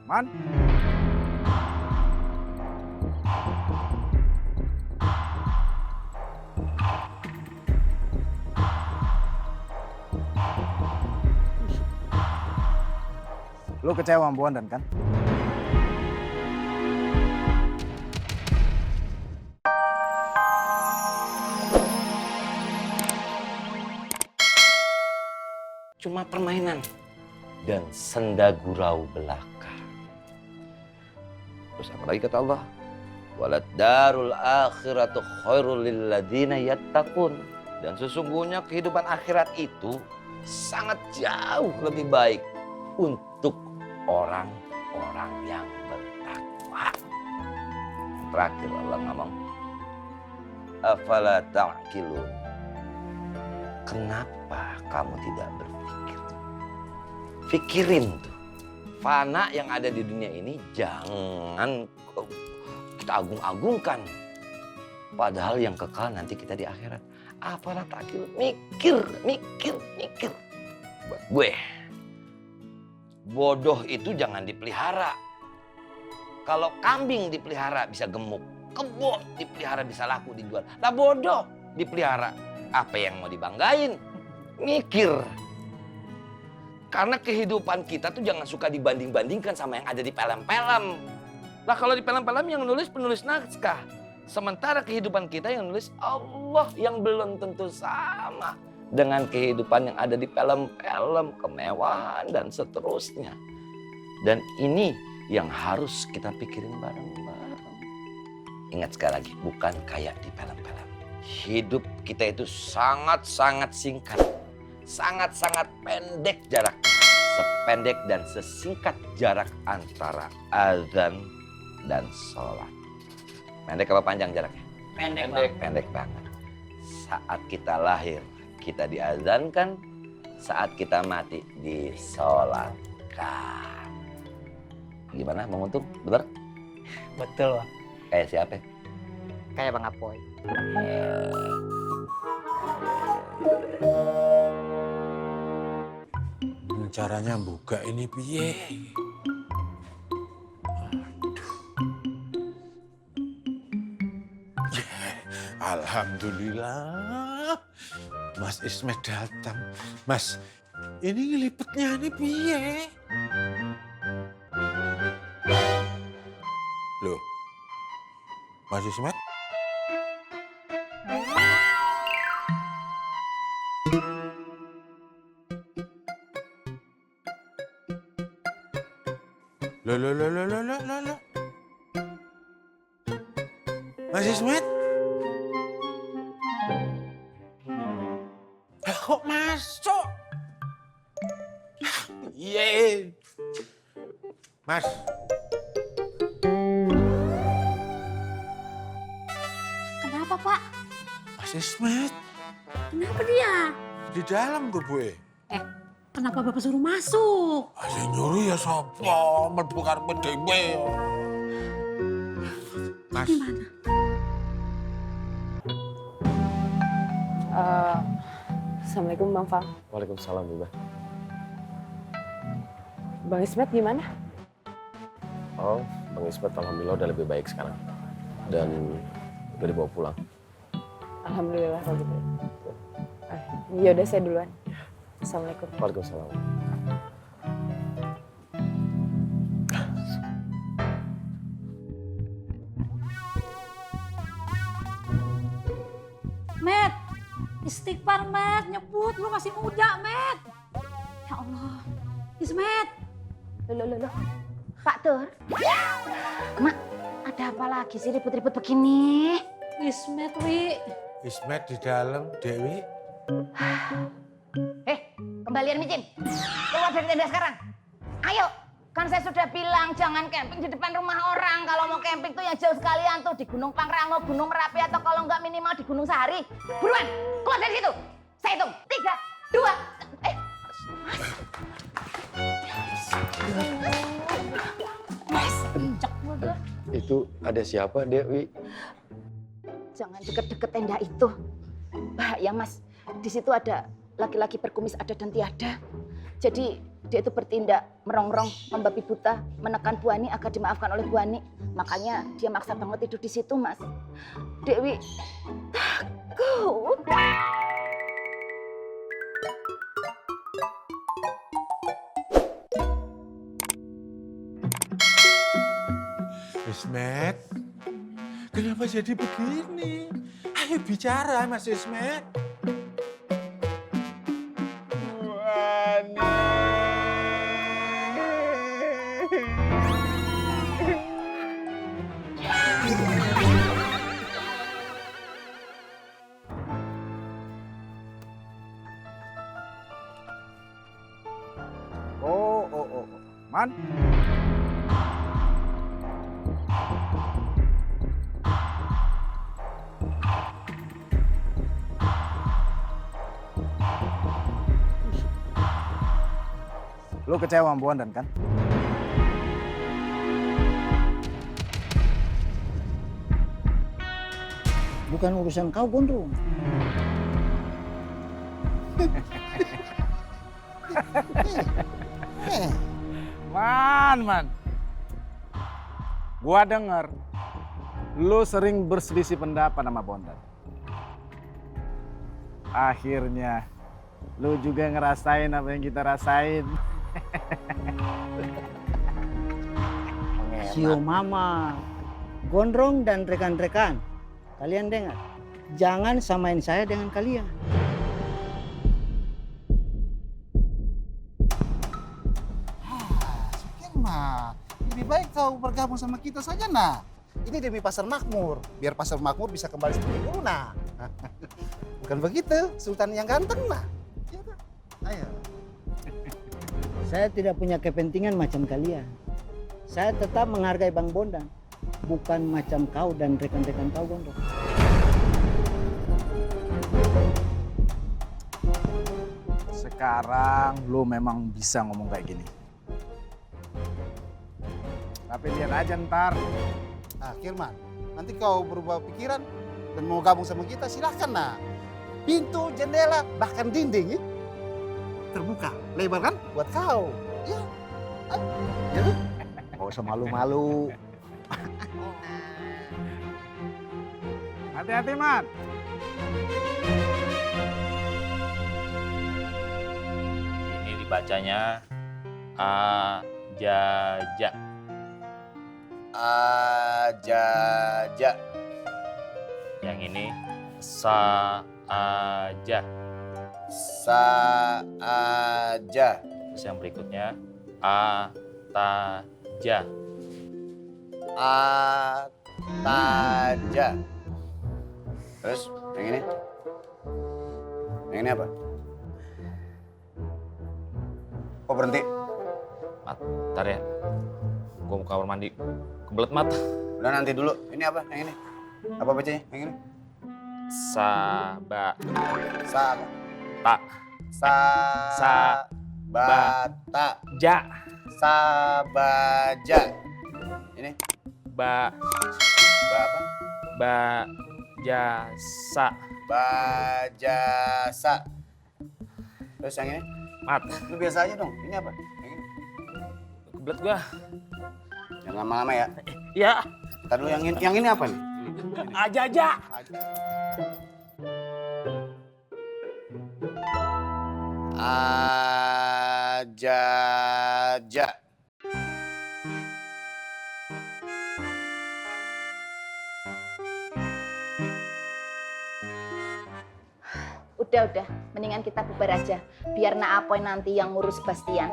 Man. Lu kecewa sama Bu Andan kan? Cuma permainan dan senda gurau belaka. Terus apa lagi kata Allah? Walad darul akhiratu khairul lil ladzina yattaqun. Dan sesungguhnya kehidupan akhirat itu sangat jauh lebih baik untuk orang-orang yang bertakwa. Terakhir Allah ngomong, afala ta'qilun. Kenapa kamu tidak berpikir? Pikirin tuh. Fana yang ada di dunia ini jangan kita agung-agungkan. Padahal yang kekal nanti kita di akhirat. Apalah takil, mikir. Buat gue, bodoh itu jangan dipelihara. Kalau kambing dipelihara bisa gemuk, kebo dipelihara bisa laku dijual. Lah bodoh dipelihara, apa yang mau dibanggain? Mikir. Karena kehidupan kita tuh jangan suka dibanding-bandingkan sama yang ada di film-film. Lah kalau di film-film yang nulis penulis naskah. Sementara kehidupan kita yang nulis Allah yang belum tentu sama dengan kehidupan yang ada di film-film, kemewahan dan seterusnya. Dan ini yang harus kita pikirin bareng-bareng. Ingat sekali lagi, bukan kayak di film-film. Hidup kita itu sangat-sangat singkat. Sangat-sangat pendek jaraknya. Sependek dan sesingkat jarak antara azan dan sholat. Pendek apa panjang jaraknya? Pendek banget. Saat kita lahir, kita diazankan. Saat kita mati, disolatkan. Gimana, Bang Untung? Bener? Betul, Bang. Kayak siapa? Kayak Bang Apoy. Caranya buka ini piye? Alhamdulillah, Mas Ismet datang. Mas, ini ngelipetnya ini piye? Loh, Mas Ismet? Loh. Mas Ismet? Kok masuk? Iya. Mas. Kenapa, Pak? Mas Ismet. Kenapa dia? Di dalam tuh, Bu. Kenapa Bapak suruh masuk? Yang nyuruh ya sopo, mlebu karepe dhewe. Mas. Gimana? Assalamualaikum Bang Fang. Waalaikumsalam, Iba. Bang Ismet gimana? Oh, Bang Ismet alhamdulillah udah lebih baik sekarang. Dan udah dibawa pulang. Alhamdulillah kalau gitu. Ya udah saya duluan. Assalamualaikum. Waalaikumsalam. Met, istighfar, Met. Nyebut, lu masih muda, Met. Ya Allah. Ismet. Loh. Pak Tur. Mak, ada apa lagi sih ribut-ribut begini? Ismet, Wi. Ismet di dalam, Dewi. Kembalian micin. Keluar dari tenda sekarang. Ayo. Kan saya sudah bilang jangan camping di depan rumah orang. Kalau mau camping tuh yang jauh sekalian tuh di Gunung Pangrango, Gunung Merapi atau kalau enggak minimal di Gunung Sahari. Buruan, keluar dari situ. Saya hitung. 3, 2, Mas, injak udah. Itu ada siapa, Dewi? jangan deket-deket tenda itu. Bahaya, Mas. Di situ ada laki-laki berkumis ada dan tiada. Jadi dia itu bertindak merongrong, membabi buta, menekan Bu Ani agar dimaafkan oleh Bu Ani. Makanya dia maksa banget tidur di situ, Mas. Dewi takut. Ismet, kenapa jadi begini? Ayo bicara, Mas Ismet. Oh. Man. Lu kecewa sama Bu Andan kan? Bukan urusan kau, Gondrong. Man. Gua denger lu sering berselisih pendapat sama Bondan. Akhirnya lu juga ngerasain apa yang kita rasain. Sio Mama, Gondrong dan rekan-rekan, kalian dengar, jangan samain saya dengan kalian. Mah, lebih baik kau bergabung sama kita saja, nah. Ini demi pasar makmur, biar pasar makmur bisa kembali seperti dulu, nah. Bukan begitu, Sultan yang ganteng, nah. Ya, nah. Ayo. Saya tidak punya kepentingan macam kalian. Saya tetap menghargai Bang Bondan, bukan macam kau dan rekan-rekan kau, Gondrong. Sekarang lu memang bisa ngomong kayak gini. Tapi lihat aja ntar. Ah, Kirman, nanti kau berubah pikiran dan mau gabung sama kita, silahkan, nah. Pintu, jendela, bahkan dinding, ya. Terbuka, lebar kan buat kau. Ya, ayo. Ya, Gak usah malu-malu. Hati-hati, Man. Ini dibacanya ajaja. Ajaja. Yang ini sa aja. Sa aja. Terus yang berikutnya ataja. Ataja. Terus yang ini? Yang ini apa? Kok berhenti? Mat, ntar ya. Gue mau kamar mandi. Kebelet mata. Udah nanti dulu. Ini apa? Yang ini? Apa bacanya? Yang ini? Saba. Sa. Tak. Bata. Ja. Sabaja. Ini? Ba. Apa? Bajasa. Bajasa. Terus yang ini? Mat. Lu biasa aja dong. Ini apa? Yang ini? Kebelet gua. Jangan lama-lama ya. Ya. Ntar dulu yang ini apa nih? Aja. Ajaja. Udah, mendingan kita bubar aja. Biar Naapoy nanti yang ngurus Sebastian.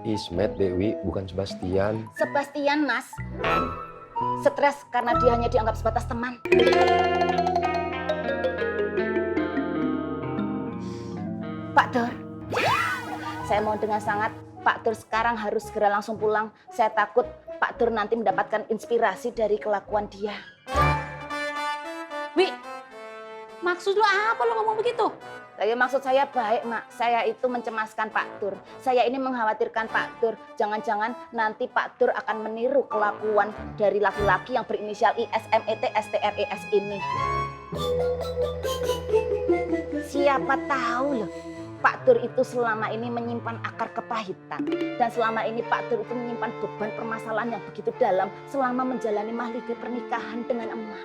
Ismet, Dewi, bukan Sebastian. Sebastian, Mas. Stres karena dia hanya dianggap sebatas teman. Pak Dur, saya mohon dengan sangat, Pak Dur sekarang harus segera langsung pulang. Saya takut Pak Dur nanti mendapatkan inspirasi dari kelakuan dia. Wi, maksud lu apa lu ngomong begitu? Maksud saya baik, Mak. Saya itu mencemaskan Pak Dur. Saya ini mengkhawatirkan Pak Dur. Jangan-jangan nanti Pak Dur akan meniru kelakuan dari laki-laki yang berinisial ISMETSTRES ini. Siapa tahu loh, Pak Dur itu selama ini menyimpan akar kepahitan. Dan selama ini Pak Dur itu menyimpan beban permasalahan yang begitu dalam selama menjalani mahligai pernikahan dengan emak.